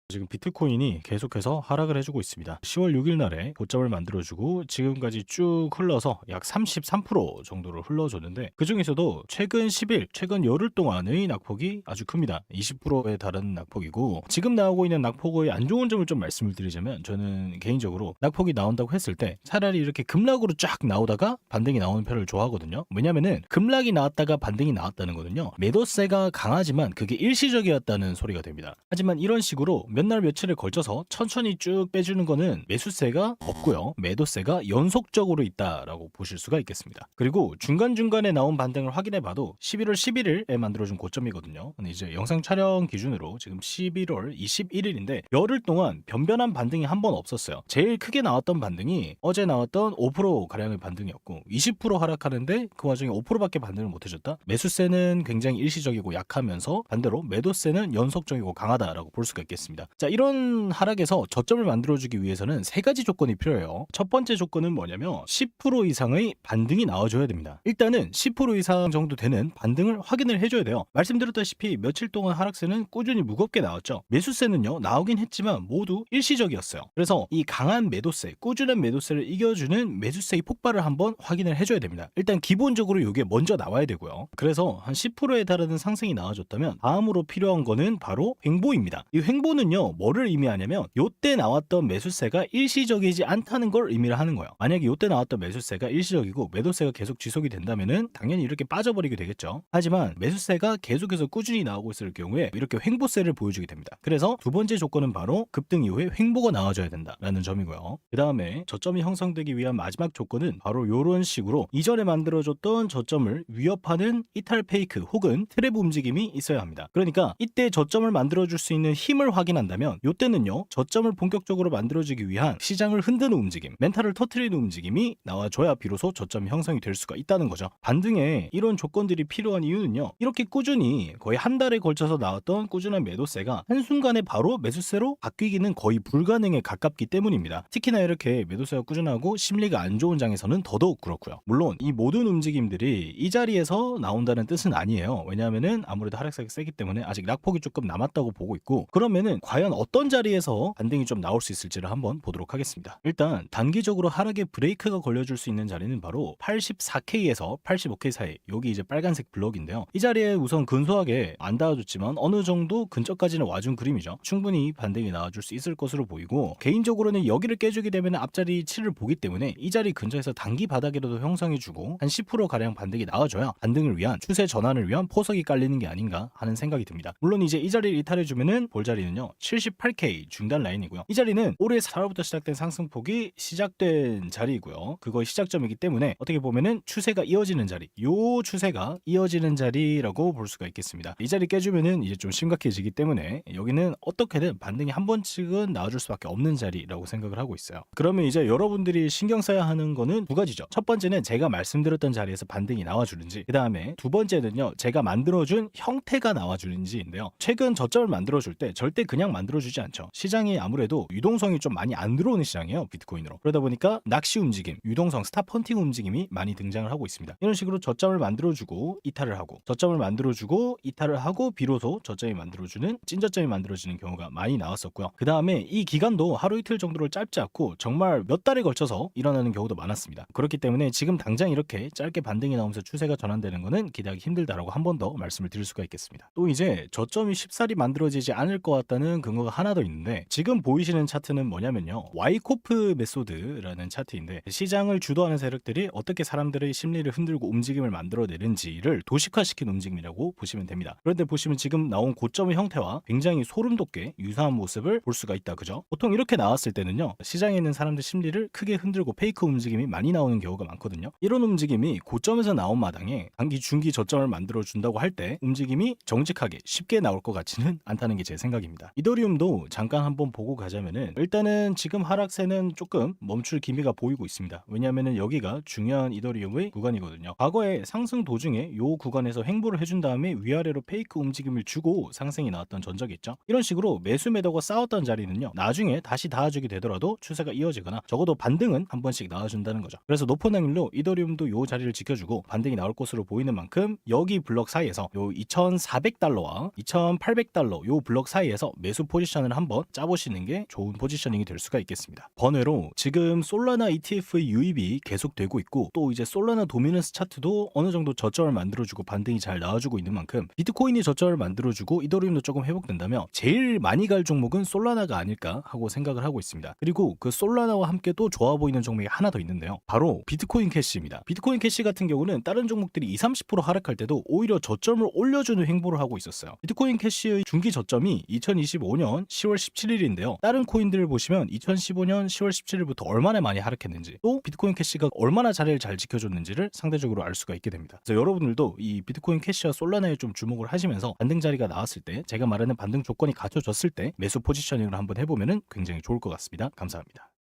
지금 비트코인이 계속해서 하락을 해주고 있습니다. 10월 6일 날에 고점을 만들어주고 지금까지 쭉 흘러서 약 33% 정도를 흘러줬는데 그 중에서도 최근 10일, 최근 열흘 동안의 낙폭이 아주 큽니다. 20%에 달하는 낙폭이고 지금 나오고 있는 낙폭의 안 좋은 점을 좀 말씀을 드리자면 저는 개인적으로 낙폭이 나온다고 했을 때 차라리 이렇게 급락으로 쫙 나오다가 반등이 나오는 편을 좋아하거든요. 왜냐면은 급락이 나왔다가 반등이 나왔다는 거는요. 매도세가 강하지만 그게 일시적이었다는 소리가 됩니다. 하지만 이런 식으로 몇 날 며칠을 걸쳐서 천천히 쭉 빼주는 거는 매수세가 없고요. 매도세가 연속적으로 있다라고 보실 수가 있겠습니다. 그리고 중간중간에 나온 반등을 확인해 봐도 11월 11일에 만들어준 고점이거든요. 근데 이제 영상 촬영 기준으로 지금 11월 21일인데 열흘 동안 변변한 반등이 한 번 없었어요. 제일 크게 나왔던 반등이 어제 나왔던 5%가량의 반등이었고 20% 하락하는데 그 와중에 5%밖에 반등을 못 해줬다? 매수세는 굉장히 일시적이고 약하면서 반대로 매도세는 연속적이고 강하다라고 볼 수가 있겠습니다. 자, 이런 하락에서 저점을 만들어주기 위해서는 세 가지 조건이 필요해요. 첫 번째 조건은 뭐냐면 10% 이상의 반등이 나와줘야 됩니다. 일단은 10% 이상 정도 되는 반등을 확인을 해줘야 돼요. 말씀드렸다시피 며칠 동안 하락세는 꾸준히 무겁게 나왔죠. 매수세는요 나오긴 했지만 모두 일시적이었어요. 그래서 이 강한 매도세, 꾸준한 매도세를 이겨주는 매수세의 폭발을 한번 확인을 해줘야 됩니다. 일단 기본적으로 이게 먼저 나와야 되고요. 그래서 한 10%에 달하는 상승이 나와줬다면 다음으로 필요한 거는 바로 횡보입니다. 이 횡보는요 뭐를 의미하냐면 요때 나왔던 매수세가 일시적이지 않다는 걸 의미를 하는 거예요. 만약에 요때 나왔던 매수세가 일시적이고 매도세가 계속 지속이 된다면은 당연히 이렇게 빠져버리게 되겠죠. 하지만 매수세가 계속해서 꾸준히 나오고 있을 경우에 이렇게 횡보세를 보여주게 됩니다. 그래서 두 번째 조건은 바로 급등 이후에 횡보가 나와줘야 된다라는 점이고요. 그 다음에 저점이 형성되기 위한 마지막 조건은 바로 이런 식으로 이전에 만들어줬던 저점을 위협하는 이탈 페이크 혹은 트랩 움직임이 있어야 합니다. 그러니까 이때 저점을 만들어줄 수 있는 힘을 확인한다면 이때는요 저점을 본격적으로 만들어주기 위한 시장을 흔드는 움직임, 멘탈을 터트리는 움직임이 나와줘야 비로소 저점이 형성이 될 수가 있다는 거죠. 반등에 이런 조건들이 필요한 이유는요 이렇게 꾸준히 거의 한 달에 걸쳐서 나왔던 꾸준한 매도세가 한순간에 바로 매수세로 바뀌기는 거의 불가능에 가깝기 때문입니다. 특히나 이렇게 매도세가 꾸준하고 심리가 안 좋은 장에서는 더더욱 그렇고요. 물론 이 모든 움직임들이 이 자리에서 나온다는 뜻은 아니에요. 왜냐하면은 아무래도 하락세가 세기 때문에 아직 낙폭이 조금 남았다고 보고 있고 그러면은 과연 어떤 자리에서 반등이 좀 나올 수 있을지를 한번 보도록 하겠습니다. 일단 단기적으로 하락의 브레이크가 걸려줄 수 있는 자리는 바로 84K에서 85K 사이, 여기 이제 빨간색 블럭인데요. 이 자리에 우선 근소하게 안 닿아줬지만 어느 정도 근처까지는 와준 그림이죠. 충분히 반등이 나와줄 수 있을 것으로 보이고 개인적으로는 여기를 깨주게 되면 앞자리 7을 보기 때문에 이 자리 근처에서 단기 바닥이라도 형성해주고 한 10%가량 반등이 나와줘야 반등을 위한 추세 전환을 위한 포석이 깔리는 게 아닌가 하는 생각이 듭니다. 물론 이제 이 자리를 이탈해주면은 볼 자리는요 78K 중단 라인이고요. 이 자리는 올해 4월부터 시작된 상승폭이 시작된 자리이고요. 그거의 시작점이기 때문에 어떻게 보면은 추세가 이어지는 자리, 요 추세가 이어지는 자리라고 볼 수가 있겠습니다. 이 자리 깨주면은 이제 좀 심각해지기 때문에 여기는 어떻게든 반등이 한 번씩은 나와줄 수밖에 없는 자리라고 생각을 하고 있어요. 그러면 이제 여러분들이 신경 써야 하는 거는 두 가지죠. 첫 번째는 제가 말씀드렸던 자리에서 반등이 나와주는지, 그 다음에 두 번째는요 제가 만들어준 형태가 나와주는지인데요. 최근 저점을 만들어줄 때 절대 그냥 만들어주지 않죠. 시장이 아무래도 유동성이 좀 많이 안 들어오는 시장이에요, 비트코인으로. 그러다 보니까 낚시 움직임, 유동성, 스탑 헌팅 움직임이 많이 등장을 하고 있습니다. 이런 식으로 저점을 만들어주고 이탈을 하고, 저점을 만들어주고 이탈을 하고 비로소 저점이 만들어주는 찐저점이 만들어지는 경우가 많이 나왔었고요. 그 다음에 이 기간도 하루 이틀 정도를 짧지 않고 정말 몇 달에 걸쳐서 일어나는 경우도 많았습니다. 그렇기 때문에 지금 당장 이렇게 짧게 반등이 나오면서 추세가 전환되는 거는 기대하기 힘들다라고 한 번 더 말씀을 드릴 수가 있겠습니다. 또 이제 저점이 쉽사리 만들어지지 않을 것 같다는 근거가 하나 더 있는데, 지금 보이시는 차트는 뭐냐면요, 와이코프 메소드라는 차트인데 시장을 주도하는 세력들이 어떻게 사람들의 심리를 흔들고 움직임을 만들어내는지를 도식화시킨 움직임이라고 보시면 됩니다. 그런데 보시면 지금 나온 고점의 형태와 굉장히 소름 돋게 유사한 모습을 볼 수가 있다, 그죠? 보통 이렇게 나왔을 때는요 시장에 있는 사람들 심리를 크게 흔들고 페이크 움직임이 많이 나오는 경우가 많거든요. 이런 움직임이 고점에서 나온 마당에 단기 중기 저점을 만들어 준다고 할 때 움직임이 정직하게 쉽게 나올 것 같지는 않다는 게 제 생각입니다. 이더리움도 잠깐 한번 보고 가자면은 일단은 지금 하락세는 조금 멈출 기미가 보이고 있습니다. 왜냐하면은 여기가 중요한 이더리움의 구간이거든요. 과거에 상승 도중에 이 구간에서 횡보를 해준 다음에 위아래로 페이크 움직임을 주고 상승이 나왔던 전적이 있죠. 이런 식으로 매수 매도가 싸웠던 자리는요 나중에 다시 닿아주게 되더라도 추세가 이어지거나 적어도 반등은 한 번씩 나와준다는 거죠. 그래서 높은 확률로 이더리움도 이 자리를 지켜주고 반등이 나올 것으로 보이는 만큼 여기 블럭 사이에서 요 2,400달러와 2,800달러 요 블럭 사이에서 매수 매수 포지션을 한번 짜보시는 게 좋은 포지셔닝이 될 수가 있겠습니다. 번외로 지금 솔라나 ETF의 유입이 계속되고 있고 또 이제 솔라나 도미넌스 차트도 어느 정도 저점을 만들어주고 반등이 잘 나와주고 있는 만큼 비트코인이 저점을 만들어주고 이더리움도 조금 회복된다면 제일 많이 갈 종목은 솔라나가 아닐까 하고 생각을 하고 있습니다. 그리고 그 솔라나와 함께 또 좋아 보이는 종목이 하나 더 있는데요. 바로 비트코인 캐시입니다. 비트코인 캐시 같은 경우는 다른 종목들이 20-30% 하락할 때도 오히려 저점을 올려주는 행보를 하고 있었어요. 비트코인 캐시의 중기 저점이 2025년 10월 17일인데요. 다른 코인들을 보시면 2015년 10월 17일부터 얼마나 많이 하락했는지 또 비트코인 캐시가 얼마나 자리를 잘 지켜줬는지를 상대적으로 알 수가 있게 됩니다. 그래서 여러분들도 이 비트코인 캐시와 솔라나에 좀 주목을 하시면서 반등 자리가 나왔을 때 제가 말하는 반등 조건이 갖춰졌을 때 매수 포지셔닝을 한번 해보면 굉장히 좋을 것 같습니다. 감사합니다.